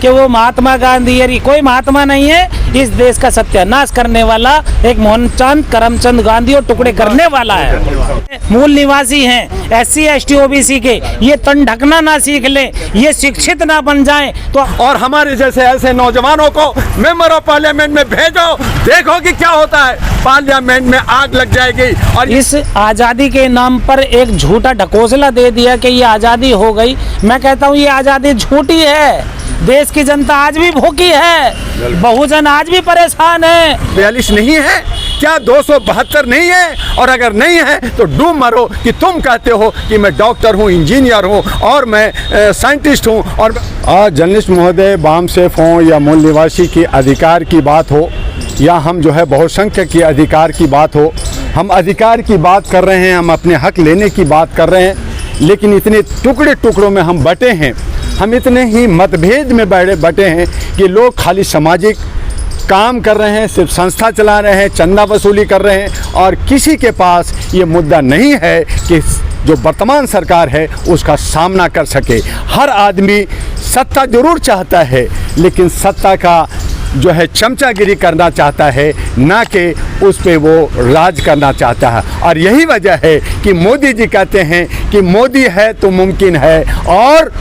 कि वो महात्मा गांधी है, कोई महात्मा नहीं है। इस देश का सत्यानाश करने वाला एक मोहनचंद करमचंद गांधी और टुकड़े करने वाला है। मूल निवासी हैं, SC ST OBC के, ये तन ढकना ना सीख ले, ये शिक्षित ना बन जाएं तो। और हमारे जैसे ऐसे नौजवानों को मेंबर ऑफ पार्लियामेंट में भेजो, देखो कि क्या होता है, पार्लियामेंट में आग लग जाएगी। और इस आज़ादी के नाम पर एक झूठा ढकोसला दे दिया कि ये आज़ादी हो गई। मैं कहता हूँ ये आज़ादी झूठी है। देश की जनता आज भी भूखी है, बहुजन आज भी परेशान है। 42 नहीं है क्या, 272 नहीं है? और अगर नहीं है तो डूब मरो कि तुम कहते हो कि मैं डॉक्टर हूँ, इंजीनियर हूँ और मैं साइंटिस्ट हूँ। और आज जर्नलिस्ट महोदय, वामसेफ हों या मूल निवासी की अधिकार की बात हो या हम जो है बहुसंख्यक की अधिकार की बात हो, हम अधिकार की बात कर रहे हैं, हम अपने हक लेने की बात कर रहे हैं, लेकिन इतने टुकड़े टुकड़ों में हम बटे हैं, हम इतने ही मतभेद में बटे हैं कि लोग खाली सामाजिक काम कर रहे हैं, सिर्फ संस्था चला रहे हैं, चंदा वसूली कर रहे हैं और किसी के पास ये मुद्दा नहीं है कि जो वर्तमान सरकार है उसका सामना कर सके। हर आदमी सत्ता जरूर चाहता है, लेकिन सत्ता का जो है चमचागिरी करना चाहता है, ना कि उस पे वो राज करना चाहता है। और यही वजह है कि मोदी जी कहते हैं कि मोदी है तो मुमकिन है, और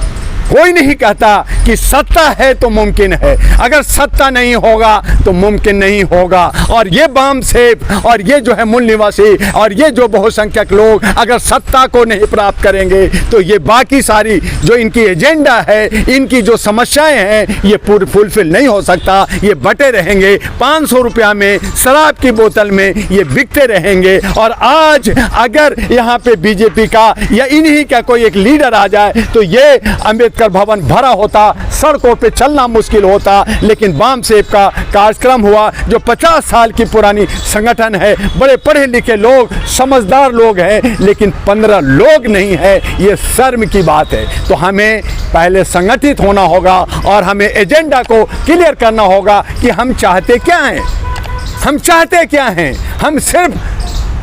कोई नहीं कहता कि सत्ता है तो मुमकिन है। अगर सत्ता नहीं होगा तो मुमकिन नहीं होगा। और ये वामसेफ और ये जो है मूल निवासी और ये जो बहुसंख्यक लोग अगर सत्ता को नहीं प्राप्त करेंगे तो ये बाकी सारी जो इनकी एजेंडा है, इनकी जो समस्याएं हैं, ये फुलफिल नहीं हो सकता। ये बटे रहेंगे, 500 रुपया में शराब की बोतल में ये बिकते रहेंगे। और आज अगर यहाँ पे बीजेपी का या इन्हीं का कोई एक लीडर आ जाए तो ये अम्बेडकर भवन भरा होता, सड़कों पे चलना मुश्किल होता। लेकिन वामसेफ का कार्यक्रम हुआ, जो 50 साल की पुरानी संगठन है, बड़े पढ़े लिखे लोग, समझदार लोग हैं, लेकिन 15 लोग नहीं है। ये शर्म की बात है। तो हमें पहले संगठित होना होगा और हमें एजेंडा को क्लियर करना होगा कि हम चाहते क्या हैं। हम चाहते क्या हैं? हम सिर्फ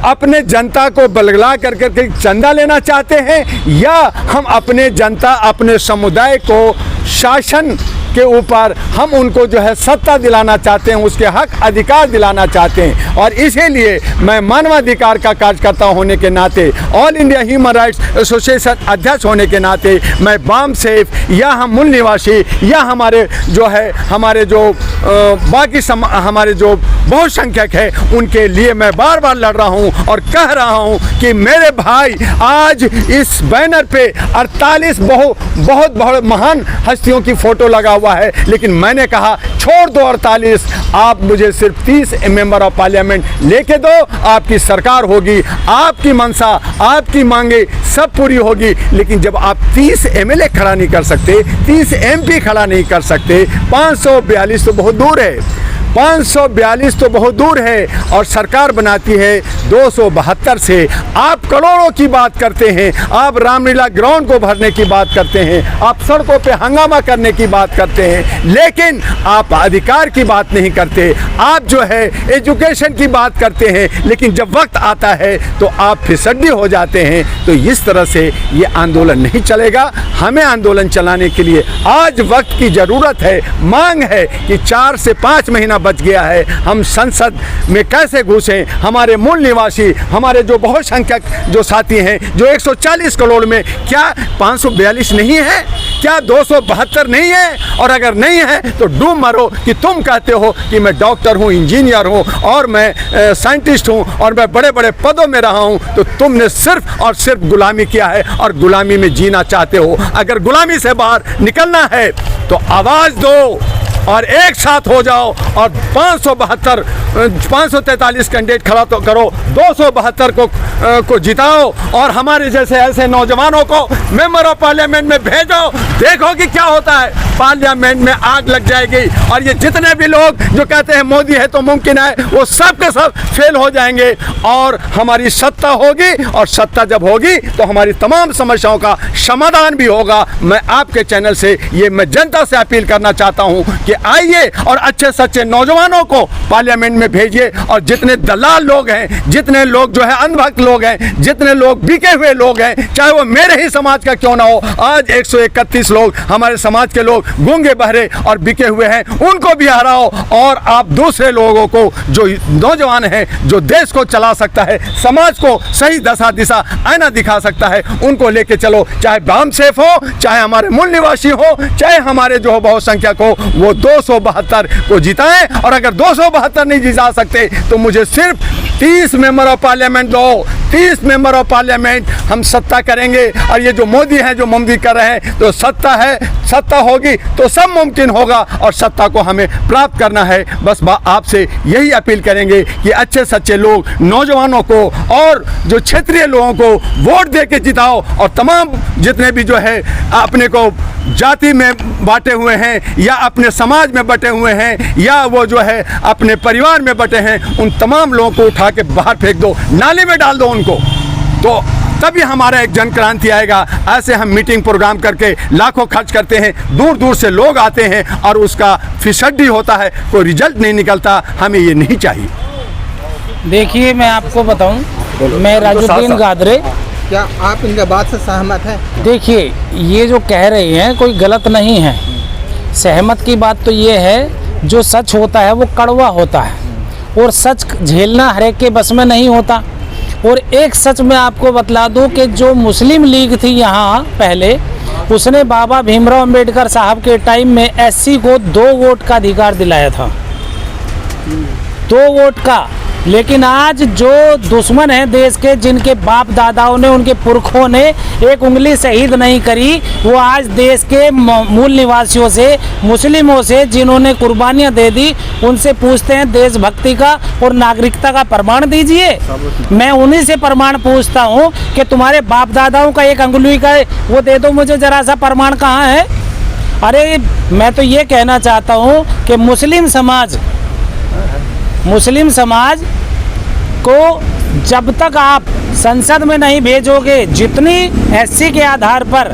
अपने जनता को बलगला करके चंदा लेना चाहते हैं, या हम अपने जनता, अपने समुदाय को शासन के ऊपर हम उनको जो है सत्ता दिलाना चाहते हैं, उसके हक अधिकार दिलाना चाहते हैं। और इसीलिए मैं मानवाधिकार का कार्यकर्ता होने के नाते, all India human rights association अध्यक्ष होने के नाते, मैं वामसेफ या हम मूल निवासी या हमारे जो है हमारे जो बाकी हमारे जो बहुसंख्यक है, उनके लिए मैं बार बार लड़ रहा हूं और कह रहा हूं कि मेरे भाई, आज इस बैनर पे 48 बहुत महान हस्तियों की फोटो लगा हुआ है, लेकिन मैंने कहा छोड़ दो 48, आप मुझे सिर्फ 30 मेंबर ऑफ पार्लियामेंट लेके दो, आपकी सरकार होगी, आपकी मंशा, आपकी मांगे सब पूरी होगी। लेकिन जब आप 30 MLA खड़ा नहीं कर सकते, 30 MP खड़ा नहीं कर सकते, 542 तो बहुत दूर है, 542 तो बहुत दूर है, और सरकार बनाती है 272 से। आप करोड़ों की बात करते हैं, आप रामलीला ग्राउंड को भरने की बात करते हैं, आप सड़कों पे हंगामा करने की बात करते हैं, लेकिन आप अधिकार की बात नहीं करते। आप जो है एजुकेशन की बात करते हैं, लेकिन जब वक्त आता है तो आप फिसड्डी हो जाते हैं। तो इस तरह से ये आंदोलन नहीं चलेगा। हमें आंदोलन चलाने के लिए आज वक्त की ज़रूरत है। मांग है कि 4 से 5 महीना बच गया है, हम संसद में कैसे घुसें। हमारे मूल निवासी, हमारे जो बहुसंख्यक जो साथी हैं, जो 140 करोड़ में, क्या 542 नहीं है? क्या 272 नहीं है? और अगर नहीं है तो डूब मरो कि तुम कहते हो कि मैं डॉक्टर हूँ, इंजीनियर हूँ और मैं साइंटिस्ट हूँ और मैं बड़े बड़े पदों में रहा हूँ। तो तुमने सिर्फ और सिर्फ गुलामी किया है और गुलामी में जीना चाहते हो। अगर गुलामी से बाहर निकलना है तो आवाज़ दो और एक साथ हो जाओ और 543 कैंडिडेट खड़ा तो करो, 272 को जिताओ और हमारे जैसे ऐसे नौजवानों को मेंबर ऑफ पार्लियामेंट में भेजो, देखो कि क्या होता है। पार्लियामेंट में आग लग जाएगी और ये जितने भी लोग जो कहते हैं मोदी है तो मुमकिन है, वो सब के सब फेल हो जाएंगे और हमारी सत्ता होगी। और सत्ता जब होगी तो हमारी तमाम समस्याओं का समाधान भी होगा। मैं आपके चैनल से मैं जनता से अपील करना चाहता हूँ कि आइए और अच्छे सच्चे नौजवानों को पार्लियामेंट में में भेजिए। और जितने दलाल लोग हैं, जितने लोग जो है अंधभक्त लोग हैं, जितने लोग बिके हुए लोग हैं, चाहे वो मेरे ही समाज का क्यों ना हो, आज 131 लोग हमारे समाज के लोग गूंगे बहरे और बिके हुए हैं, उनको भी हराओ। और आप दूसरे लोगों को जो नौजवान हैं, जो देश को चला सकता है, समाज को सही दशा दिशा आईना दिखा सकता है, उनको लेके चलो। चाहे बाम सेफ हो, चाहे हमारे मूल निवासी हो, चाहे हमारे जो बहुसंख्यक हो, वो 272 को जिताएं। और अगर 272 नहीं जिता सकते तो मुझे सिर्फ 30 मेंबर ऑफ पार्लियामेंट दो। 30 मेंबर ऑफ पार्लियामेंट हम सत्ता करेंगे। और ये जो मोदी हैं, जो मोदी कर रहे हैं, तो सत्ता है, सत्ता होगी तो सब मुमकिन होगा और सत्ता को हमें प्राप्त करना है। बस आपसे यही अपील करेंगे कि अच्छे सच्चे लोग, नौजवानों को और जो क्षेत्रीय लोगों को वोट दे के जिताओ। और तमाम जितने भी जो है अपने को जाति में बांटे हुए हैं, या अपने समाज में बटे हुए हैं, या वो जो है अपने परिवार में बटे हैं, उन तमाम लोगों को उठा के बाहर फेंक दो, नाली में डाल दो उनको। तो तभी हमारा एक जन क्रांति आएगा। ऐसे हम मीटिंग प्रोग्राम करके लाखों खर्च करते हैं, दूर दूर से लोग आते हैं और उसका फिसड्डी होता है, कोई रिजल्ट नहीं निकलता। हमें ये नहीं चाहिए। देखिए, मैं आपको बताऊं, मैं राजुद्दीन गादरे। क्या आप इनके बात से सहमत हैं? देखिए, ये जो कह रहे हैं कोई गलत नहीं है। सहमत की बात तो ये है, जो सच होता है वो कड़वा होता है, और सच झेलना हर एक के बस में नहीं होता। और एक सच मैं आपको बतला दूं कि जो मुस्लिम लीग थी यहाँ पहले, उसने बाबा भीमराव अंबेडकर साहब के टाइम में एससी को 2 वोट का अधिकार दिलाया था, 2 वोट का। लेकिन आज जो दुश्मन हैं देश के, जिनके बाप दादाओं ने, उनके पुरखों ने एक उंगली शहीद नहीं करी, वो आज देश के मूल निवासियों से, मुस्लिमों से, जिन्होंने कुर्बानियां दे दी, उनसे पूछते हैं देशभक्ति का और नागरिकता का प्रमाण दीजिए। मैं उन्हीं से प्रमाण पूछता हूं कि तुम्हारे बाप दादाओं का एक अंगुली का वो दे दो मुझे, जरा सा प्रमाण कहाँ है। अरे मैं तो ये कहना चाहता हूं कि मुस्लिम समाज को जब तक आप संसद में नहीं भेजोगे, जितनी एससी के आधार पर,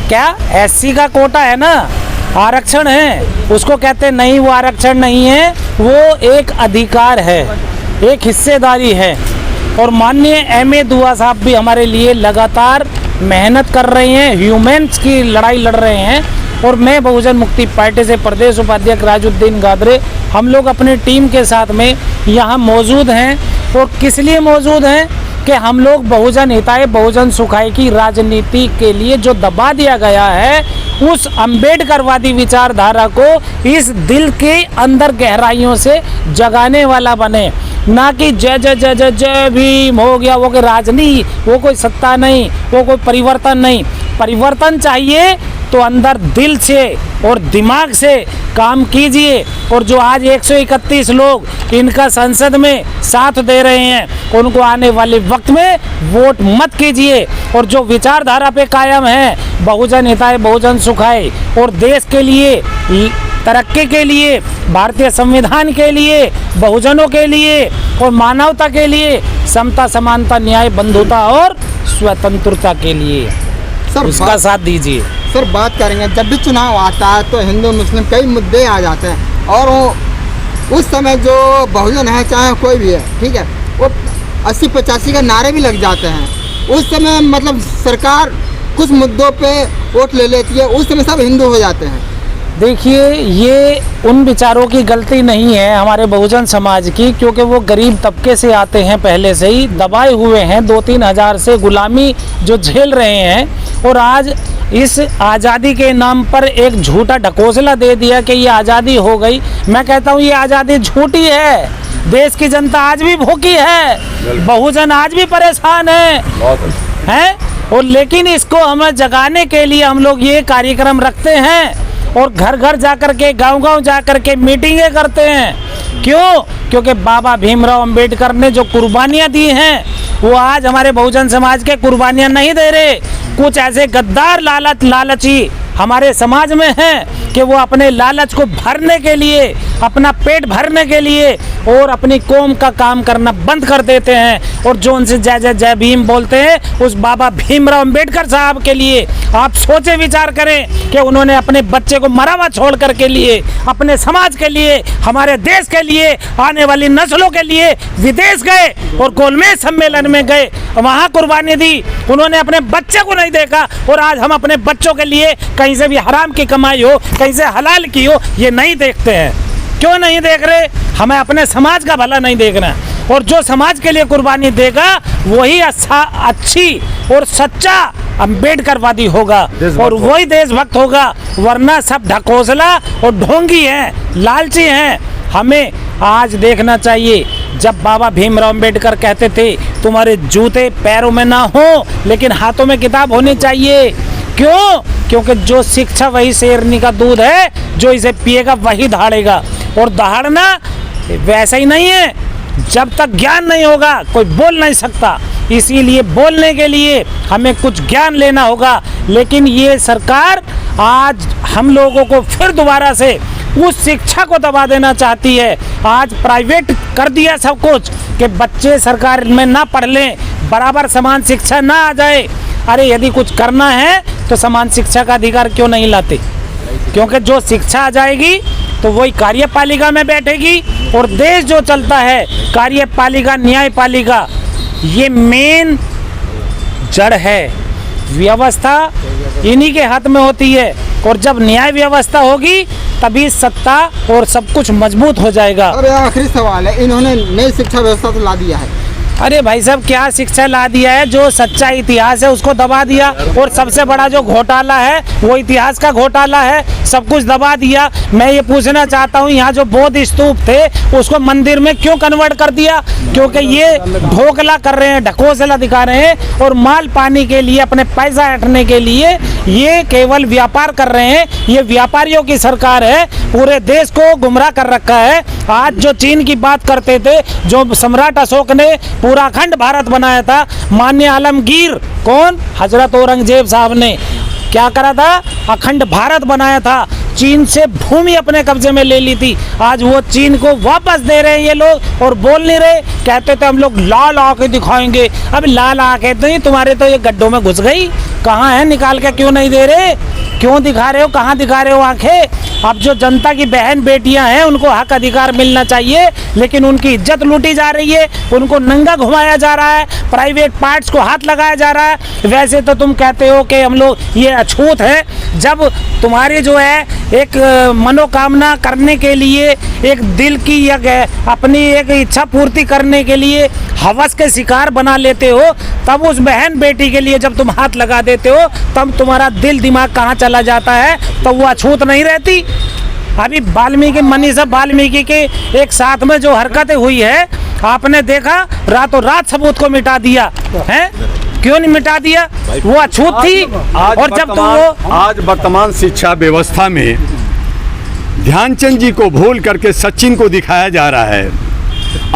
क्या एससी का कोटा है ना, आरक्षण है, उसको कहते नहीं, वो आरक्षण नहीं है, वो एक अधिकार है, एक हिस्सेदारी है। और माननीय एमए दुआ साहब भी हमारे लिए लगातार मेहनत कर रहे हैं, ह्यूमन्स की लड़ाई लड़ रहे हैं। और मैं बहुजन मुक्ति पार्टी से प्रदेश उपाध्यक्ष राजुद्दीन गादरे, हम लोग अपनी टीम के साथ में यहाँ मौजूद हैं। और किस लिए मौजूद हैं कि हम लोग बहुजन हिताय बहुजन सुखाय की राजनीति के लिए जो दबा दिया गया है, उस अम्बेडकरवादी विचारधारा को इस दिल के अंदर गहराइयों से जगाने वाला बने, ना कि जय जय जय जय जय भीम हो गया, वो कोई राजनीति, वो कोई सत्ता नहीं, वो कोई परिवर्तन नहीं। परिवर्तन चाहिए तो अंदर दिल से और दिमाग से काम कीजिए। और जो आज 131 लोग इनका संसद में साथ दे रहे हैं, उनको आने वाले वक्त में वोट मत कीजिए। और जो विचारधारा पे कायम है, बहुजन हिताय बहुजन सुखाय, और देश के लिए, तरक्की के लिए, भारतीय संविधान के लिए, बहुजनों के लिए और मानवता के लिए, समता समानता न्याय बंधुता और स्वतंत्रता के लिए सर उसका साथ दीजिए। सर बात करेंगे, जब भी चुनाव आता है तो हिंदू मुस्लिम कई मुद्दे आ जाते हैं, और वो उस समय जो बहुजन है, चाहे कोई भी है, ठीक है, वो 80-85 का नारे भी लग जाते हैं। उस समय मतलब सरकार कुछ मुद्दों पे वोट ले लेती है, उस समय सब हिंदू हो जाते हैं। देखिए, ये उन विचारों की गलती नहीं है हमारे बहुजन समाज की, क्योंकि वो गरीब तबके से आते हैं, पहले से ही दबाए हुए हैं, 2-3 हज़ार से गुलामी जो झेल रहे हैं। और आज इस आज़ादी के नाम पर एक झूठा ढकोसला दे दिया कि ये आज़ादी हो गई। मैं कहता हूँ ये आज़ादी झूठी है। देश की जनता आज भी भूखी है, बहुजन आज भी परेशान है। और लेकिन इसको हमें जगाने के लिए हम लोग ये कार्यक्रम रखते हैं और घर घर जाकर के, गांव-गांव जाकर के मीटिंगें करते हैं। क्यों? क्योंकि बाबा भीमराव अंबेडकर ने जो कुर्बानियां दी हैं, वो आज हमारे बहुजन समाज के कुर्बानियां नहीं दे रहे। कुछ ऐसे गद्दार लालची हमारे समाज में हैं कि वो अपने लालच को भरने के लिए, अपना पेट भरने के लिए और अपनी कौम का काम करना बंद कर देते हैं। और जो उनसे जय जय जय भीम बोलते हैं उस बाबा भीमराव अंबेडकर साहब के लिए आप सोचे विचार करें कि उन्होंने अपने बच्चे को मरा हुआ छोड़ कर के लिए, अपने समाज के लिए, हमारे देश के लिए, आने वाली नस्लों के लिए विदेश गए और गोलमेज सम्मेलन में गए, वहाँ कुर्बानी दी। उन्होंने अपने बच्चे को नहीं देखा और आज हम अपने बच्चों के लिए कहीं से भी हराम की कमाई हो, कहीं से हलाल की हो, ये नहीं देखते हैं। क्यों नहीं देख रहे? हमें अपने समाज का भला नहीं देखना, और जो समाज के लिए कुर्बानी देगा वही अच्छी और सच्चा अम्बेडकरवादी होगा और वही देशभक्त होगा। वरना सब ढकोसला और ढोंगी हैं, लालची हैं। हमें आज देखना चाहिए, जब बाबा भीमराव अंबेडकर कहते थे तुम्हारे जूते पैरों में ना हो लेकिन हाथों में किताब होनी चाहिए। क्यों? क्योंकि जो शिक्षा वही शेरनी का दूध है, जो इसे पिएगा वही दहाड़ेगा। और दहाड़ना वैसा ही नहीं है, जब तक ज्ञान नहीं होगा कोई बोल नहीं सकता। इसीलिए बोलने के लिए हमें कुछ ज्ञान लेना होगा। लेकिन ये सरकार आज हम लोगों को फिर दोबारा से उस शिक्षा को दबा देना चाहती है। आज प्राइवेट कर दिया सब कुछ कि बच्चे सरकार में ना पढ़ लें, बराबर समान शिक्षा ना आ जाए। अरे यदि कुछ करना है तो समान शिक्षा का अधिकार क्यों नहीं लाते? क्योंकि जो शिक्षा आ जाएगी तो वही कार्यपालिका में बैठेगी और देश जो चलता है कार्यपालिका न्यायपालिका, ये मेन जड़ है। व्यवस्था इन्हीं के हाथ में होती है और जब न्याय व्यवस्था होगी तभी सत्ता और सब कुछ मजबूत हो जाएगा। और आखिरी सवाल है, इन्होंने नई शिक्षा व्यवस्था तो ला दिया है। अरे भाई साहब, क्या शिक्षा ला दिया है? जो सच्चा इतिहास है उसको दबा दिया, और सबसे बड़ा जो घोटाला है वो इतिहास का घोटाला है, सब कुछ दबा दिया। मैं ये पूछना चाहता हूँ, यहाँ जो बौद्ध स्तूप थे उसको मंदिर में क्यों कन्वर्ट कर दिया? क्योंकि ये ढोकला कर रहे हैं, ढकोसला दिखा रहे हैं और माल पाने के लिए, अपने पैसा हटने के लिए ये केवल व्यापार कर रहे हैं। ये व्यापारियों की सरकार है, पूरे देश को गुमराह कर रखा है। आज जो चीन की बात करते थे, जो सम्राट अशोक ने पूरा अखंड भारत बनाया था, मान्य आलमगीर कौन? हजरत औरंगजेब साहब ने क्या करा था? अखंड भारत बनाया था। चीन से भूमि अपने कब्जे में ले ली थी, आज वो चीन को वापस दे रहे हैं ये लोग और बोल नहीं रहे। कहते थे हम लोग लाल आंखें दिखाएंगे, अब लाल आंखें नहीं, तुम्हारे तो ये गड्ढों में घुस गई। कहाँ है? निकाल के क्यों नहीं दे रहे? क्यों दिखा रहे हो? कहाँ दिखा रहे हो आंखें? अब जो जनता की बहन बेटियां हैं उनको हक अधिकार मिलना चाहिए, लेकिन उनकी इज्जत लूटी जा रही है, उनको नंगा घुमाया जा रहा है, प्राइवेट पार्ट्स को हाथ लगाया जा रहा है। वैसे तो तुम कहते हो कि हम लोग ये अछूत है, जब तुम्हारी जो है एक मनोकामना करने के लिए, एक दिल की अपनी एक इच्छा पूर्ति करने के लिए हवस के शिकार बना लेते हो, तब उस बहन बेटी के लिए जब तुम हाथ लगा देते हो तब तुम्हारा दिल दिमाग कहाँ चला जाता है? तो वो अछूत नहीं रहती। अभी वाल्मीकि, मनीषा वाल्मीकि के एक साथ में जो हरकतें हुई है आपने देखा, रातों रात सबूत को मिटा दिया है। क्यों नहीं मिटा दिया? वो अछूत थी। और जब तो वो आज वर्तमान शिक्षा व्यवस्था में ध्यानचंद जी को भूल करके सचिन को दिखाया जा रहा है।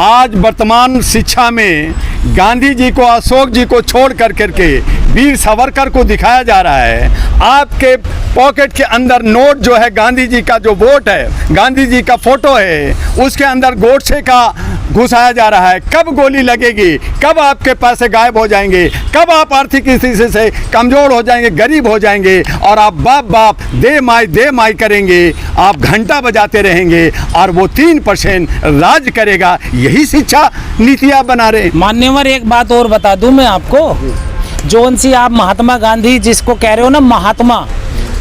आज वर्तमान शिक्षा में गांधी जी को, अशोक जी को छोड़ करके वीर सावरकर को दिखाया जा रहा है। आपके पॉकेट के अंदर नोट जो है, गांधी जी का जो वोट है, गांधी जी का फोटो है, उसके अंदर गोडसे का घुसाया जा रहा है। कब गोली लगेगी? कब आपके पैसे गायब हो जाएंगे? कब आप आर्थिक स्थिति से कमज़ोर हो जाएंगे, गरीब हो जाएंगे और आप बाप बाप दे माई करेंगे? आप घंटा बजाते रहेंगे और वो 3% राज करेगा। यही शिक्षा नीतियाँ बना रहे। मान्यवर, एक बात और बता दूं मैं आपको, जोन सी आप महात्मा गांधी जिसको कह रहे हो ना महात्मा,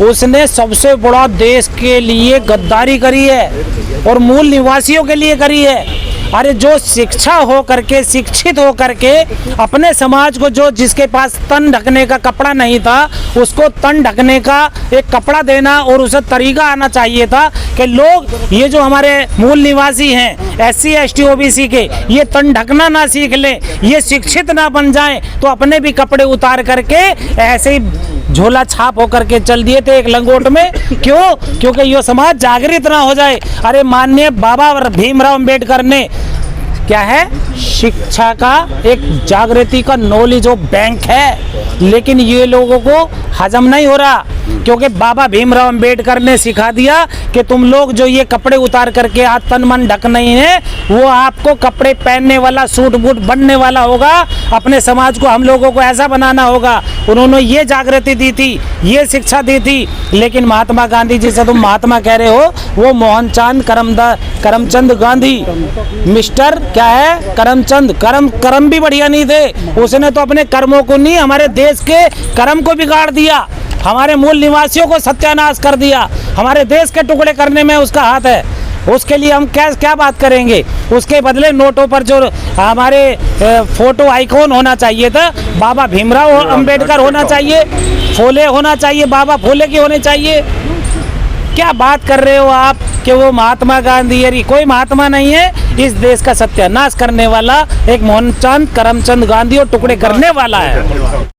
उसने सबसे बड़ा देश के लिए गद्दारी करी है और मूल निवासियों के लिए करी है। अरे जो शिक्षा हो करके, शिक्षित हो करके अपने समाज को, जो जिसके पास तन ढकने का कपड़ा नहीं था उसको तन ढकने का एक कपड़ा देना और उसे तरीका आना चाहिए था कि लोग, ये जो हमारे मूल निवासी हैं SC ST OBC के, ये तन ढकना ना सीख लें, ये शिक्षित ना बन जाएं, तो अपने भी कपड़े उतार करके ऐसे ही झोला छाप होकर के चल दिए थे एक लंगोट में। क्यों? क्योंकि ये समाज जागृत ना हो जाए। अरे माननीय बाबा भीमराव अंबेडकर ने क्या है, शिक्षा का एक जागृति का नॉलेज ऑफ बैंक है, लेकिन ये लोगों को हजम नहीं हो रहा। क्योंकि बाबा भीमराव अंबेडकर ने सिखा दिया कि तुम लोग जो ये कपड़े उतार करके आज तन मन ढक नहीं है, वो आपको कपड़े पहनने वाला, सूट बूट बनने वाला होगा। अपने समाज को, हम लोगों को ऐसा बनाना होगा। उन्होंने ये जागृति दी थी, ये शिक्षा दी थी। लेकिन महात्मा गांधी जिसे तुम महात्मा कह रहे हो, वो मोहनचांद करमचंद गांधी, मिस्टर क्या है, करमचंद, कर्म भी बढ़िया नहीं थे। उसने तो अपने कर्मों को नहीं, हमारे देश के कर्म को बिगाड़ दिया, हमारे मूल निवासियों को सत्यानाश कर दिया, हमारे देश के टुकड़े करने में उसका हाथ है। उसके लिए हम क्या बात करेंगे। उसके बदले नोटों पर जो हमारे फोटो आइकॉन होना चाहिए था, बाबा भीमराव अंबेडकर होना चाहिए, फुले होना चाहिए, बाबा फुले की होने चाहिए। क्या बात कर रहे हो आप कि वो महात्मा गांधी, यार कोई महात्मा नहीं है। इस देश का सत्यानाश करने वाला एक मोहनचांद करमचंद गांधी और टुकड़े करने वाला है।